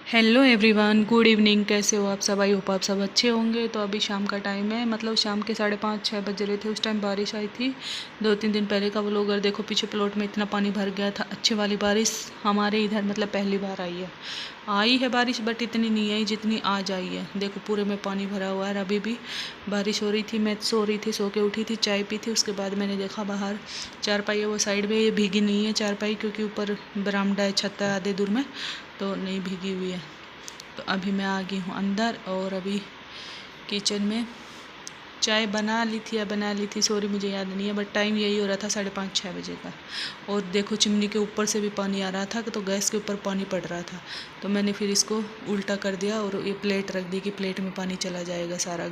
Hello everyone, good evening. कैसे हो आप सब? आई होप आप सब अच्छे होंगे। तो अभी शाम का टाइम है, मतलब शाम के 5:30-6 बज रहे थे। उस टाइम बारिश आई थी। 2-3 दिन पहले का व्लॉग। अगर देखो पीछे प्लॉट में इतना पानी भर गया था। अच्छी वाली बारिश हमारे इधर मतलब पहली बार आई है। आई है बारिश बट इतनी नहीं आई जितनी आज आई है। देखो पूरे में पानी भरा हुआ है। अभी भी बारिश हो रही थी। मैं सो रही थी, सो के उठी थी, चाय पी थी। उसके बाद मैंने देखा बाहर चारपाई है वो साइड में, ये भीगी नहीं है चारपाई क्योंकि ऊपर बरामदा है, छत है आधे दूर में, तो नहीं भीगी हुई है। तो अभी मैं आ गई हूँ अंदर और अभी किचन में चाय बना ली थी, सॉरी मुझे याद नहीं है, बट टाइम यही हो रहा था 5:30-6 बजे का। और देखो चिमनी के ऊपर से भी पानी आ रहा था, तो गैस के ऊपर पानी पड़ रहा था। तो मैंने फिर इसको उल्टा कर दिया और ये प्लेट रख दी कि प्लेट में पानी चला जाएगा सारा।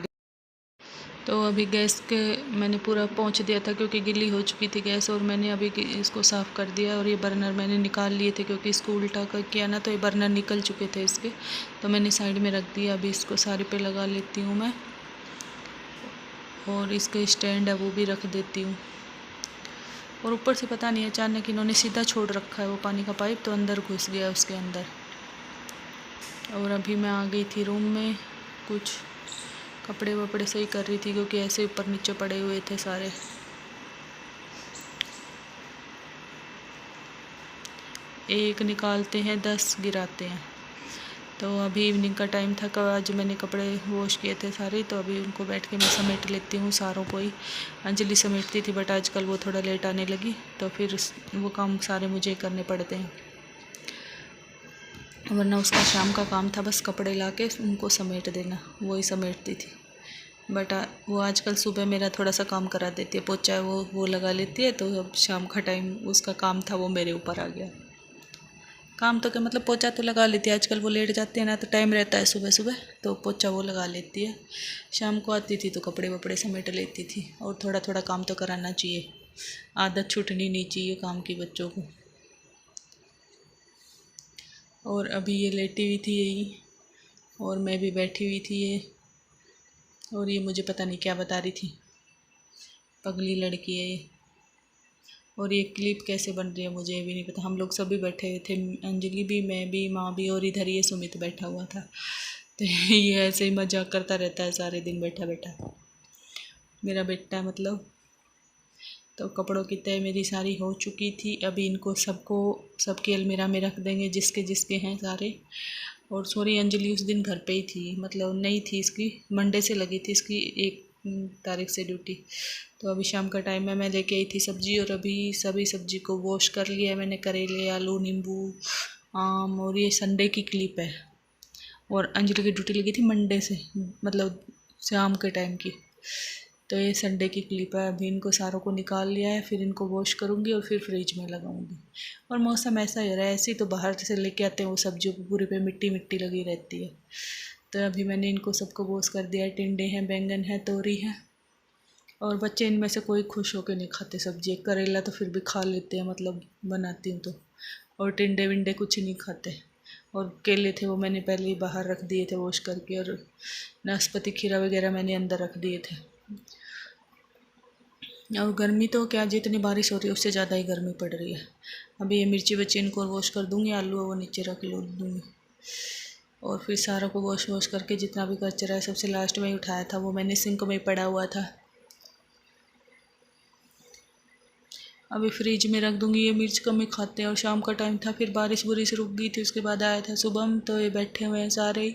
तो अभी गैस के मैंने पूरा पोंछ दिया था क्योंकि गीली हो चुकी थी गैस, और मैंने अभी इसको साफ़ कर दिया। और ये बर्नर मैंने निकाल लिए थे क्योंकि इसको उल्टा कर किया ना, तो ये बर्नर निकल चुके थे इसके, तो मैंने साइड में रख दिया। अभी इसको सारे पे लगा लेती हूँ मैं, और इसके स्टैंड है वो भी रख देती हूँ। और ऊपर से पता नहीं अचानक इन्होंने सीधा छोड़ रखा है वो पानी का पाइप, तो अंदर घुस गया उसके अंदर। और अभी मैं आ गई थी रूम में, कुछ कपड़े वपड़े सही कर रही थी क्योंकि ऐसे ऊपर नीचे पड़े हुए थे सारे। एक निकालते हैं 10 गिराते हैं। तो अभी इवनिंग का टाइम था, कब आज मैंने कपड़े वॉश किए थे सारे, तो अभी उनको बैठ के मैं समेट लेती हूँ सारों को ही। अंजलि समेटती थी बट आजकल वो थोड़ा लेट आने लगी, तो फिर वो काम सारे मुझे करने पड़ते हैं, वरना उसका शाम का काम था बस कपड़े ला के उनको समेट देना, वही समेटती थी। बट वो आजकल सुबह मेरा थोड़ा सा काम करा देती है, पोछा वो लगा लेती है, तो अब शाम का टाइम उसका काम था वो मेरे ऊपर आ गया। काम तो क्या मतलब पोछा तो लगा लेती है, आजकल वो लेट जाते हैं ना, तो टाइम रहता है सुबह सुबह, तो पोछा वो लगा लेती है। शाम को आती थी तो कपड़े वपड़े समेट लेती थी। और थोड़ा थोड़ा काम तो कराना चाहिए, आदत छूटनी नहीं चाहिए काम की बच्चों को। और अभी ये लेटी हुई थी यही, और मैं भी बैठी हुई थी ये, और ये मुझे पता नहीं क्या बता रही थी, पगली लड़की है ये। और ये क्लिप कैसे बन रही है मुझे भी नहीं पता। हम लोग सभी बैठे हुए थे, अंजलि भी, मैं भी, माँ भी, और इधर ये सुमित बैठा हुआ था। तो ये ऐसे ही मजाक करता रहता है सारे दिन बैठा बैठा, मेरा बेटा मतलब। तो कपड़ों की तय मेरी सारी हो चुकी थी। अभी इनको सबको सबकी अलमीरा में रख देंगे जिसके जिसके हैं सारे। और सॉरी अंजलि उस दिन घर पे ही थी, मतलब नहीं थी, इसकी मंडे से लगी थी इसकी 1 तारीख से ड्यूटी। तो अभी शाम का टाइम में मैं लेके आई थी सब्ज़ी, और अभी सभी सब्ज़ी को वॉश कर लिया है मैंने, करेले, आलू, नींबू, आम। और ये संडे की क्लिप है, और अंजलि की ड्यूटी लगी थी मंडे से, मतलब शाम के टाइम की। तो ये संडे की क्लिप है। अभी इनको सारों को निकाल लिया है, फिर इनको वॉश करूँगी और फिर फ्रिज में लगाऊँगी। और मौसम ऐसा ही हो रहा है, ऐसे ही तो बाहर से लेके आते हैं वो सब्जियों को, पूरे पे मिट्टी मिट्टी लगी रहती है। तो अभी मैंने इनको सबको वॉश कर दिया है। टिंडे हैं, बैंगन है, तोरी है, और बच्चे इनमें से कोई खुश होकर नहीं खाते सब्जी। करेला तो फिर भी खा लेते हैं, मतलब बनाती हूँ तो। और टिंडे विंडे कुछ नहीं खाते। और केले थे वो मैंने पहले ही बाहर रख दिए थे वॉश करके, और नाशपाती खीरा वगैरह मैंने अंदर रख दिए थे। और गर्मी तो क्या, जितनी बारिश हो रही है उससे ज़्यादा ही गर्मी पड़ रही है। अभी ये मिर्ची बच्ची इनको वॉश कर दूँगी, आलू है वो नीचे रख दूँगी, और फिर सारा को वॉश वॉश करके जितना भी कचरा है सबसे लास्ट में ही उठाया था वो मैंने सिंक में पड़ा हुआ था, अभी फ्रिज में रख दूँगी। ये मिर्च कम ही खाते हैं। और शाम का टाइम था, फिर बारिश बुरिश रुक गई थी, उसके बाद आया था शुभम, तो ये बैठे हुए हैं सारे,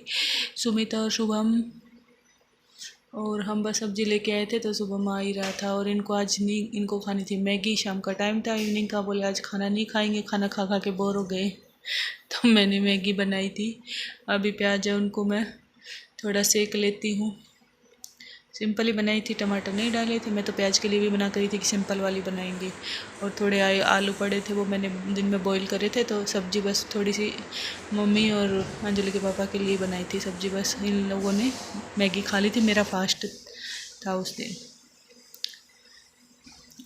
सुमिता और शुभम। और हम बस सब्जी लेके आए थे तो शुभम आ ही रहा था। और इनको आज नहीं, इनको खानी थी मैगी, शाम का टाइम था इवनिंग का, बोले आज खाना नहीं खाएंगे, खाना खा खा के बोर हो गए। तो मैंने मैगी बनाई थी। अभी प्याज है उनको मैं थोड़ा सेक लेती हूँ। सिंपल ही बनाई थी, टमाटर नहीं डाले थे। मैं तो प्याज के लिए भी बना करी थी कि सिंपल वाली बनाएंगे। और थोड़े आलू पड़े थे वो मैंने दिन में बॉईल करे थे, तो सब्ज़ी बस थोड़ी सी मम्मी और अंजलि के पापा के लिए बनाई थी सब्ज़ी, बस इन लोगों ने मैगी खा ली थी। मेरा फास्ट था उस दिन।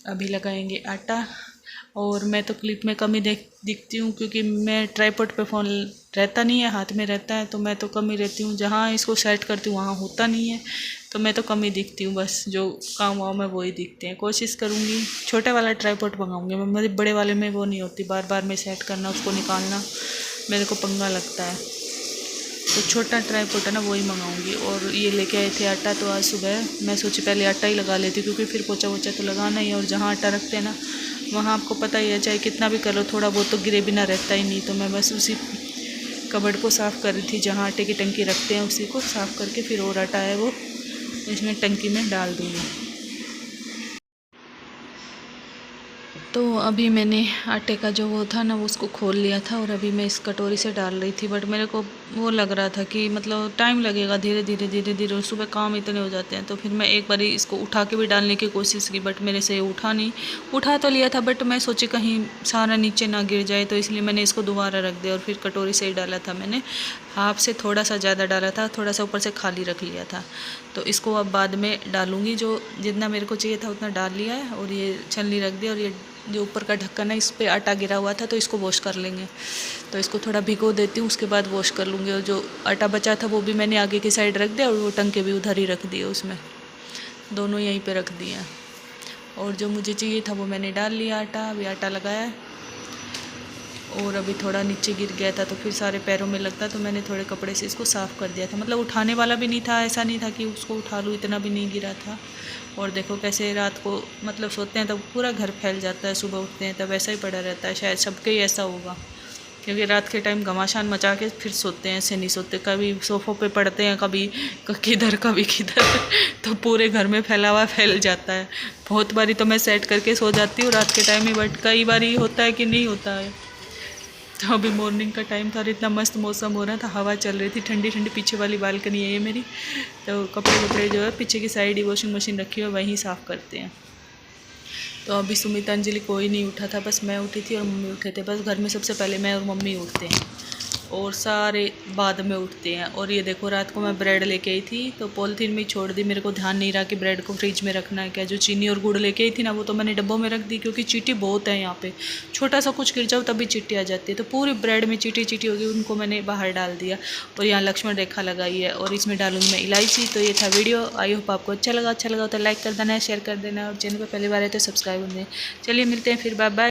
अभी लगाएंगे आटा। और मैं तो क्लिप में कम ही दिखती हूँ क्योंकि मैं ट्राईपॉड पे फ़ोन रहता नहीं है, हाथ में रहता है, तो मैं तो कम ही रहती हूँ। जहाँ इसको सेट करती हूँ वहाँ होता नहीं है, तो मैं तो कम ही दिखती हूँ। बस जो काम वाम है वही दिखते हैं। कोशिश करूँगी छोटे वाला ट्राईपॉड मंगाऊँगी मैं, मेरे बड़े वाले में वो नहीं होती, बार बार में सेट करना, उसको निकालना मेरे को पंगा लगता है। तो छोटा ट्राईपोड है ना वही मंगाऊंगी। और ये लेके आए थे आटा, तो आज सुबह मैं सोची पहले आटा ही लगा लेती, क्योंकि फिर पोछा वोछा तो लगाना ही है। और जहाँ आटा रखते हैं ना वहाँ आपको पता ही है, चाहे कितना भी कर लो थोड़ा बहुत तो गिरे बिना रहता ही नहीं। तो मैं बस उसी कबर्ड को साफ़ कर रही थी, जहाँ आटे की टंकी रखते हैं उसी को साफ़ करके फिर और आटा है वो इसमें टंकी में डाल दूँगी। तो अभी मैंने आटे का जो वो था ना वो उसको खोल लिया था, और अभी मैं इस कटोरी से डाल रही थी। बट मेरे को वो लग रहा था कि मतलब टाइम लगेगा, धीरे धीरे और सुबह काम इतने हो जाते हैं। तो फिर मैं एक बारी इसको उठा के भी डालने की कोशिश की, बट मेरे से उठा नहीं। उठा तो लिया था बट मैं सोची कहीं सारा नीचे ना गिर जाए, तो इसलिए मैंने इसको दोबारा रख दिया और फिर कटोरी से ही डाला था। मैंने हाफ से थोड़ा सा ज़्यादा डाला था, थोड़ा सा ऊपर से खाली रख लिया था। तो इसको अब बाद में डालूँगी, जो जितना मेरे को चाहिए था उतना डाल लिया है। और ये छलनी रख दी, और ये जो ऊपर का ढक्कन है इस पर आटा गिरा हुआ था, तो इसको वॉश कर लेंगे। तो इसको थोड़ा भिगो देती हूँ, उसके बाद वॉश कर लूँगी। और जो आटा बचा था वो भी मैंने आगे की साइड रख दिया, और वो टंके भी उधर ही रख दिए, उसमें दोनों यहीं पे रख दिए। और जो मुझे चाहिए था वो मैंने डाल लिया आटा, अभी आटा लगाया है। और अभी थोड़ा नीचे गिर गया था तो फिर सारे पैरों में लगता, तो मैंने थोड़े कपड़े से इसको साफ़ कर दिया था। मतलब उठाने वाला भी नहीं था, ऐसा नहीं था कि उसको उठा लूँ, इतना भी नहीं गिरा था। और देखो कैसे रात को मतलब सोते हैं तब पूरा घर फैल जाता है, सुबह उठते हैं तब ऐसा ही पड़ा रहता है। शायद सबके ही ऐसा होगा, क्योंकि रात के टाइम घमासान मचा के फिर सोते हैं, ऐसे नहीं सोते। कभी सोफ़ों पे पड़ते हैं, कभी किधर कभी किधर तो पूरे घर में फैला हुआ फैल जाता है। बहुत बारी तो मैं सेट करके सो जाती हूँ रात के टाइम में, बट कई बार होता है कि नहीं होता है। तो अभी मॉर्निंग का टाइम था और इतना मस्त मौसम हो रहा था, हवा चल रही थी ठंडी ठंडी। पीछे वाली बालकनी है ये मेरी, तो कपड़े जो है पीछे की साइड ही वॉशिंग मशीन रखी हुई है, वहीं साफ़ करते हैं। तो अभी सुमित अंजलि कोई नहीं उठा था, बस मैं उठी थी और मम्मी उठे थे। बस घर में सबसे पहले मैं और मम्मी उठते हैं, और सारे बाद में उठते हैं। और ये देखो रात को मैं ब्रेड लेके आई थी, तो पॉलीथीन में छोड़ दी, मेरे को ध्यान नहीं रहा कि ब्रेड को फ्रिज में रखना है क्या। जो चीनी और गुड़ लेके आई थी ना वो तो मैंने डब्बों में रख दी, क्योंकि चींटी बहुत है यहाँ पे, छोटा सा कुछ गिर जाओ तभी चींटी आ जाती है। तो पूरी ब्रेड में चींटी होगी, उनको मैंने बाहर डाल दिया। और यहाँ लक्ष्मण रेखा लगाई है, और इसमें डालूंगी मैं इलायची। तो ये था वीडियो, आई होप आपको अच्छा लगा तो लाइक कर देना है, शेयर कर देना, और चैनल पर पहली बार है तो सब्सक्राइब कर देना। चलिए मिलते हैं फिर, बाय बाय।